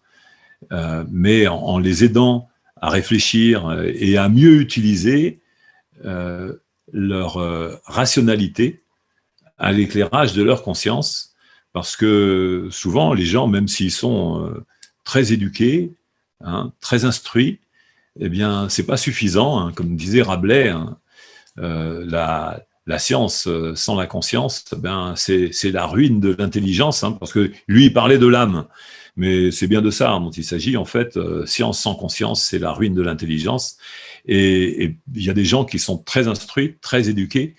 mais en les aidant à réfléchir et à mieux utiliser leur rationalité à l'éclairage de leur conscience, parce que souvent les gens, même s'ils sont très éduqués, très instruits, eh bien c'est pas suffisant, comme disait Rabelais, la science sans la conscience, c'est la ruine de l'intelligence, parce que lui il parlait de l'âme, mais c'est bien de ça dont il s'agit en fait. Science sans conscience, c'est la ruine de l'intelligence, et il y a des gens qui sont très instruits, très éduqués,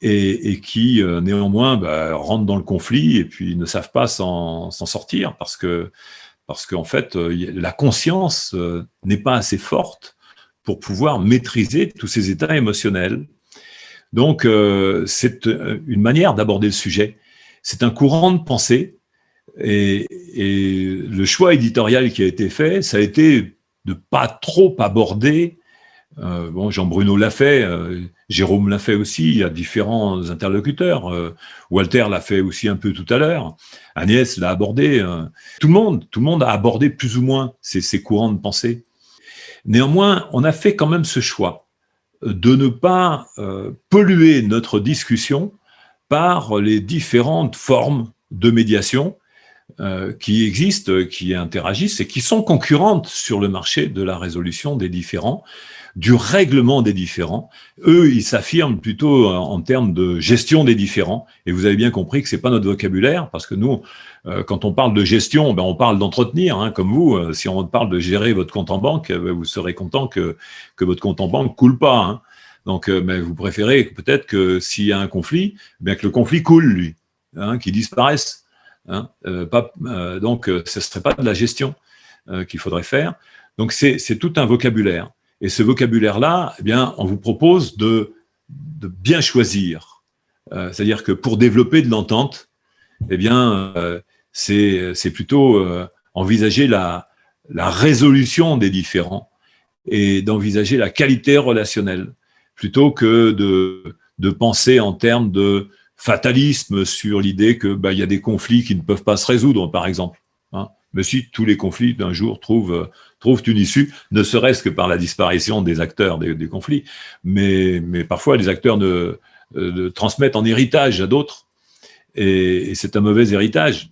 et qui néanmoins rentrent dans le conflit et puis ne savent pas s'en sortir parce qu'en fait la conscience n'est pas assez forte pour pouvoir maîtriser tous ces états émotionnels. Donc c'est une manière d'aborder le sujet, c'est un courant de pensée, et le choix éditorial qui a été fait, ça a été de pas trop aborder. Jean Bruno l'a fait, Jérôme l'a fait aussi, il y a différents interlocuteurs, Walter l'a fait aussi un peu tout à l'heure, Agnès l'a abordé, tout le monde a abordé plus ou moins ces courants de pensée. Néanmoins, on a fait quand même ce choix de ne pas polluer notre discussion par les différentes formes de médiation qui existent, qui interagissent et qui sont concurrentes sur le marché de la résolution des différends, du règlement des différends. Eux, ils s'affirment plutôt en termes de gestion des différends, et vous avez bien compris que c'est pas notre vocabulaire, parce que nous, quand on parle de gestion, on parle d'entretenir, comme vous. Si on parle de gérer votre compte en banque, vous serez content que votre compte en banque coule pas. Donc, mais vous préférez peut-être que s'il y a un conflit, que le conflit coule, lui, qu'il disparaisse. Donc, ce ne serait pas de la gestion qu'il faudrait faire. Donc, c'est tout un vocabulaire. Et ce vocabulaire-là, on vous propose de bien choisir. C'est-à-dire que pour développer de l'entente, c'est plutôt envisager la résolution des différends et d'envisager la qualité relationnelle, plutôt que de penser en termes de fatalisme sur l'idée que y a des conflits qui ne peuvent pas se résoudre, par exemple. Mais si tous les conflits d'un jour trouvent une issue, ne serait-ce que par la disparition des acteurs des conflits, mais parfois les acteurs transmettent en héritage à d'autres, et c'est un mauvais héritage.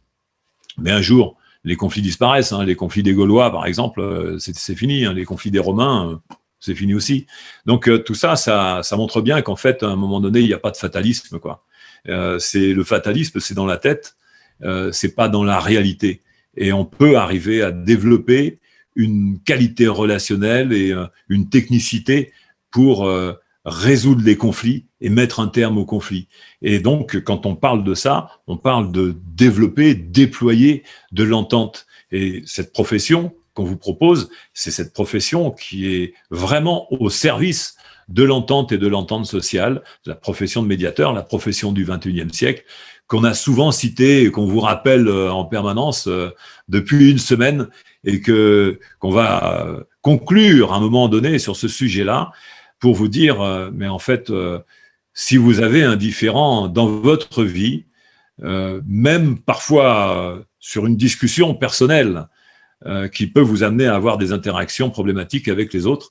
Mais un jour, les conflits disparaissent. Les conflits des Gaulois, par exemple, c'est fini. Les conflits des Romains, c'est fini aussi. Donc tout ça montre bien qu'en fait, à un moment donné, il n'y a pas de fatalisme, quoi. Le fatalisme, c'est dans la tête, c'est pas dans la réalité. Et on peut arriver à développer une qualité relationnelle et une technicité pour résoudre les conflits et mettre un terme aux conflits. Et donc, quand on parle de ça, on parle de développer, déployer de l'entente. Et cette profession qu'on vous propose, c'est cette profession qui est vraiment au service de l'entente et de l'entente sociale, la profession de médiateur, la profession du XXIe siècle, qu'on a souvent citée et qu'on vous rappelle en permanence depuis une semaine, et qu'on va conclure à un moment donné sur ce sujet-là pour vous dire, mais en fait, si vous avez un différend dans votre vie, même parfois sur une discussion personnelle, qui peut vous amener à avoir des interactions problématiques avec les autres,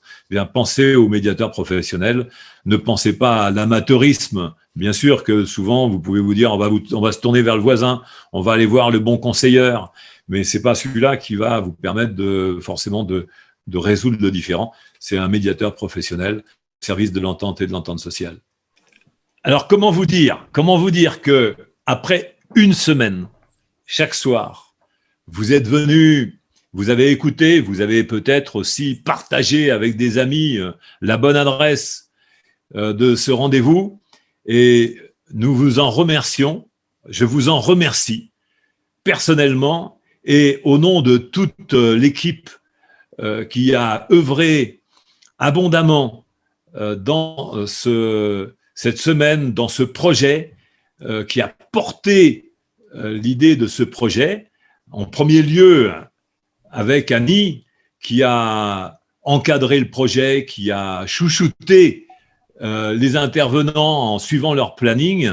pensez aux médiateurs professionnels, ne pensez pas à l'amateurisme. Bien sûr que souvent, vous pouvez vous dire, on va se tourner vers le voisin, on va aller voir le bon conseilleur, mais c'est pas celui-là qui va vous permettre forcément de résoudre le différend. C'est un médiateur professionnel, service de l'entente et de l'entente sociale. Alors, comment vous dire que après une semaine, chaque soir, vous êtes venu, vous avez écouté, vous avez peut-être aussi partagé avec des amis la bonne adresse de ce rendez-vous, et nous vous en remercions. Je vous en remercie personnellement et au nom de toute l'équipe qui a œuvré abondamment dans cette semaine, dans ce projet, qui a porté l'idée de ce projet, en premier lieu avec Annie, qui a encadré le projet, qui a chouchouté les intervenants en suivant leur planning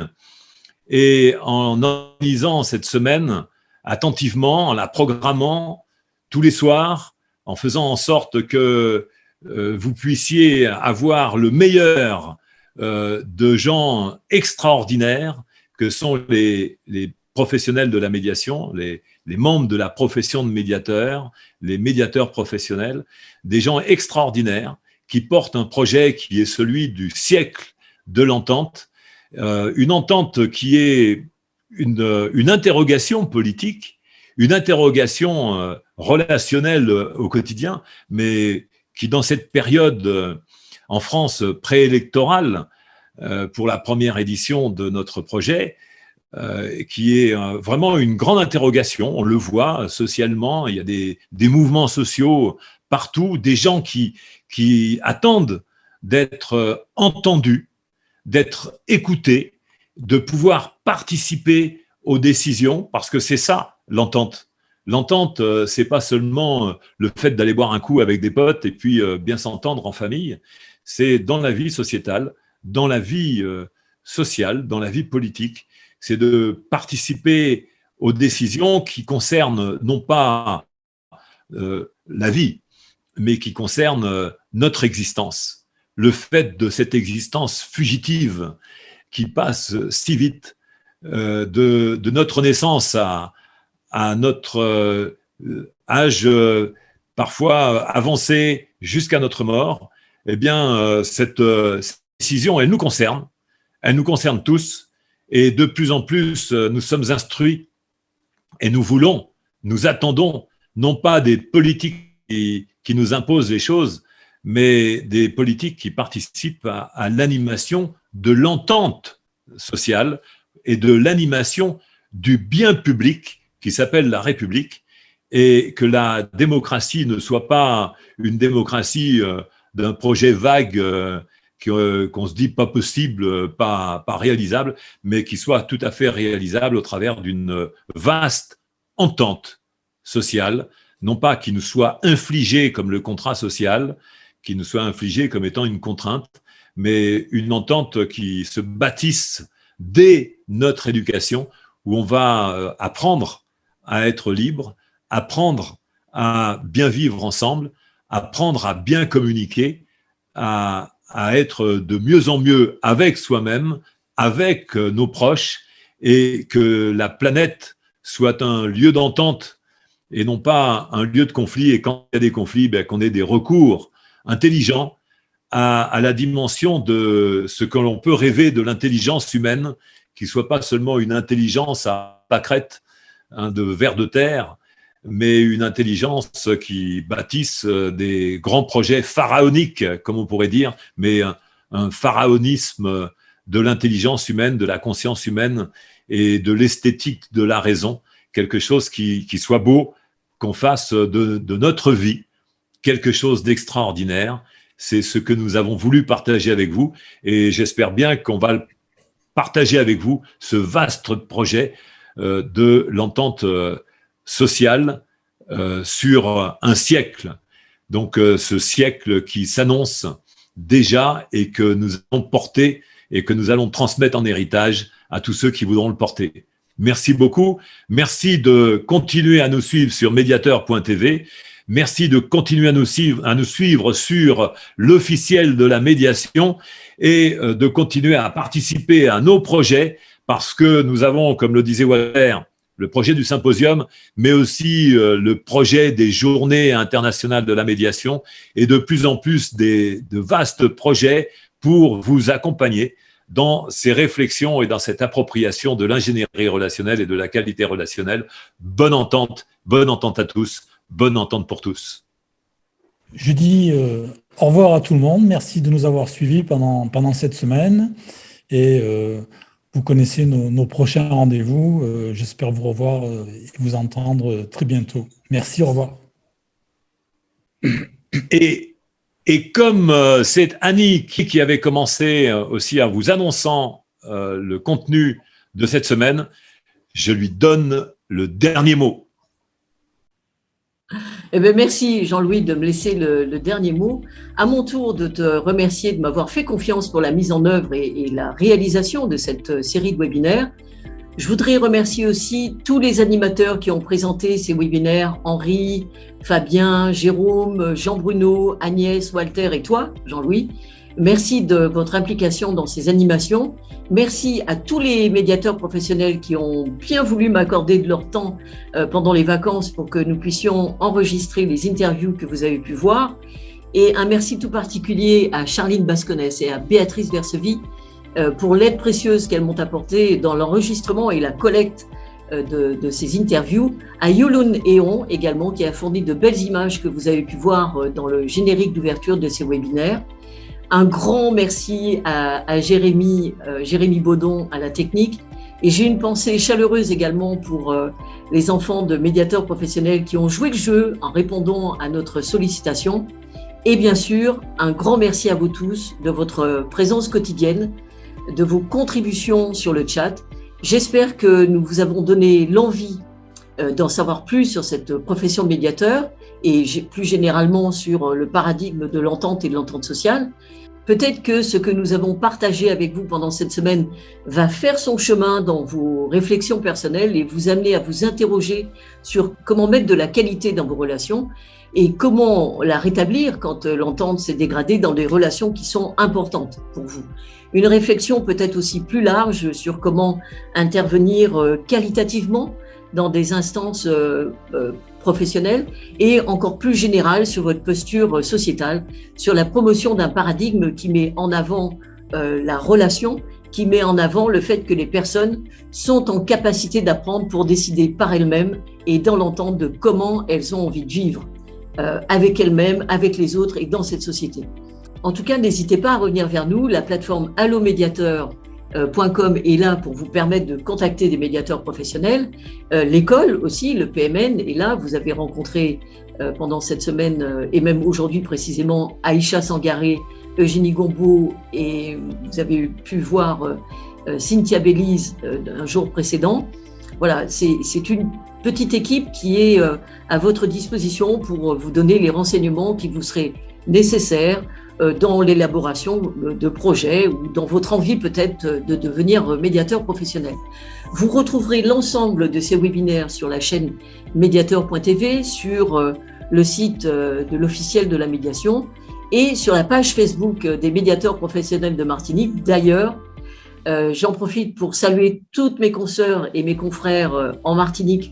et en organisant cette semaine attentivement, en la programmant tous les soirs, en faisant en sorte que vous puissiez avoir le meilleur de gens extraordinaires que sont les professionnels de la médiation, les membres de la profession de médiateur, les médiateurs professionnels, des gens extraordinaires qui portent un projet qui est celui du siècle de l'entente, une entente qui est une interrogation politique, une interrogation relationnelle au quotidien, mais qui, dans cette période en France préélectorale, pour la première édition de notre projet, qui est vraiment une grande interrogation. On le voit socialement, il y a des mouvements sociaux partout, des gens qui attendent d'être entendus, d'être écoutés, de pouvoir participer aux décisions, parce que c'est ça l'entente. L'entente, c'est pas seulement le fait d'aller boire un coup avec des potes et puis bien s'entendre en famille, c'est dans la vie sociétale, dans la vie sociale, dans la vie politique, c'est de participer aux décisions qui concernent non pas la vie, mais qui concernent notre existence. Le fait de cette existence fugitive qui passe si vite de notre naissance à notre âge parfois avancé jusqu'à notre mort, eh bien, cette décision, elle nous concerne tous, et de plus en plus, nous sommes instruits et nous attendons, non pas des politiques qui nous imposent les choses, mais des politiques qui participent à l'animation de l'entente sociale et de l'animation du bien public qui s'appelle la République, et que la démocratie ne soit pas une démocratie d'un projet vague qu'on se dit pas possible, pas réalisable, mais qui soit tout à fait réalisable au travers d'une vaste entente sociale, non pas qui nous soit infligée comme le contrat social, qui nous soit infligée comme étant une contrainte, mais une entente qui se bâtisse dès notre éducation, où on va apprendre à être libre, apprendre à bien vivre ensemble, apprendre à bien communiquer, à être de mieux en mieux avec soi-même, avec nos proches, et que la planète soit un lieu d'entente et non pas un lieu de conflit, et quand il y a des conflits, qu'on ait des recours intelligents à la dimension de ce que l'on peut rêver de l'intelligence humaine, qui ne soit pas seulement une intelligence à pâquerette, de vers de terre, mais une intelligence qui bâtisse des grands projets pharaoniques, comme on pourrait dire, mais un pharaonisme de l'intelligence humaine, de la conscience humaine et de l'esthétique de la raison, quelque chose qui soit beau, qu'on fasse de notre vie quelque chose d'extraordinaire. C'est ce que nous avons voulu partager avec vous, et j'espère bien qu'on va partager avec vous ce vaste projet de l'entente sociale sur un siècle. Donc ce siècle qui s'annonce déjà et que nous allons porter et que nous allons transmettre en héritage à tous ceux qui voudront le porter. Merci beaucoup. Merci de continuer à nous suivre sur médiateur.tv. Merci de continuer à nous suivre sur l'officiel de la médiation et de continuer à participer à nos projets, parce que nous avons, comme le disait Walter, le projet du symposium, mais aussi le projet des journées internationales de la médiation, et de plus en plus de vastes projets pour vous accompagner dans ces réflexions et dans cette appropriation de l'ingénierie relationnelle et de la qualité relationnelle. Bonne entente à tous, bonne entente pour tous. Je dis au revoir à tout le monde. Merci de nous avoir suivis pendant cette semaine. Et vous connaissez nos prochains rendez-vous. J'espère vous revoir et vous entendre très bientôt. Merci, au revoir. Et comme c'est Annie qui avait commencé aussi à vous annonçant le contenu de cette semaine, je lui donne le dernier mot. Eh bien, merci Jean-Louis de me laisser le dernier mot. À mon tour de te remercier de m'avoir fait confiance pour la mise en œuvre et la réalisation de cette série de webinaires. Je voudrais remercier aussi tous les animateurs qui ont présenté ces webinaires, Henri, Fabien, Jérôme, Jean-Bruno, Agnès, Walter et toi, Jean-Louis. Merci de votre implication dans ces animations. Merci à tous les médiateurs professionnels qui ont bien voulu m'accorder de leur temps pendant les vacances pour que nous puissions enregistrer les interviews que vous avez pu voir. Et un merci tout particulier à Charline Basconès et à Béatrice Versevy pour l'aide précieuse qu'elles m'ont apportée dans l'enregistrement et la collecte de ces interviews, à Yulun Eon également, qui a fourni de belles images que vous avez pu voir dans le générique d'ouverture de ces webinaires. Un grand merci à Jérémy Baudon à la technique. Et j'ai une pensée chaleureuse également pour les enfants de médiateurs professionnels qui ont joué le jeu en répondant à notre sollicitation. Et bien sûr, un grand merci à vous tous de votre présence quotidienne, de vos contributions sur le chat. J'espère que nous vous avons donné l'envie d'en savoir plus sur cette profession de médiateur et plus généralement sur le paradigme de l'entente et de l'entente sociale. Peut-être que ce que nous avons partagé avec vous pendant cette semaine va faire son chemin dans vos réflexions personnelles et vous amener à vous interroger sur comment mettre de la qualité dans vos relations et comment la rétablir quand l'entente s'est dégradée dans des relations qui sont importantes pour vous. Une réflexion peut-être aussi plus large sur comment intervenir qualitativement dans des instances professionnelle et encore plus générale sur votre posture sociétale, sur la promotion d'un paradigme qui met en avant la relation, qui met en avant le fait que les personnes sont en capacité d'apprendre pour décider par elles-mêmes et dans l'entente de comment elles ont envie de vivre avec elles-mêmes, avec les autres et dans cette société. En tout cas, n'hésitez pas à revenir vers nous. La plateforme allomédiateur.com est là pour vous permettre de contacter des médiateurs professionnels. L'école aussi, le PMN est là. Vous avez rencontré pendant cette semaine et même aujourd'hui précisément Aïcha Sangaré, Eugénie Gombeau et vous avez pu voir Cynthia Belize un jour précédent. Voilà, c'est une petite équipe qui est à votre disposition pour vous donner les renseignements qui vous seraient nécessaires dans l'élaboration de projets ou dans votre envie peut-être de devenir médiateur professionnel. Vous retrouverez l'ensemble de ces webinaires sur la chaîne médiateur.tv, sur le site de l'officiel de la médiation et sur la page Facebook des médiateurs professionnels de Martinique. D'ailleurs, j'en profite pour saluer toutes mes consoeurs et mes confrères en Martinique,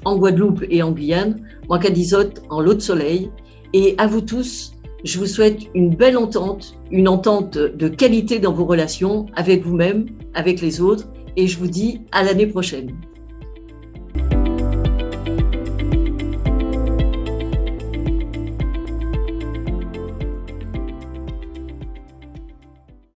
en Guadeloupe et en Guyane, en Cadizote, en Lot-de-Soleil. Et à vous tous, je vous souhaite une belle entente, une entente de qualité dans vos relations avec vous-même, avec les autres. Et je vous dis à l'année prochaine.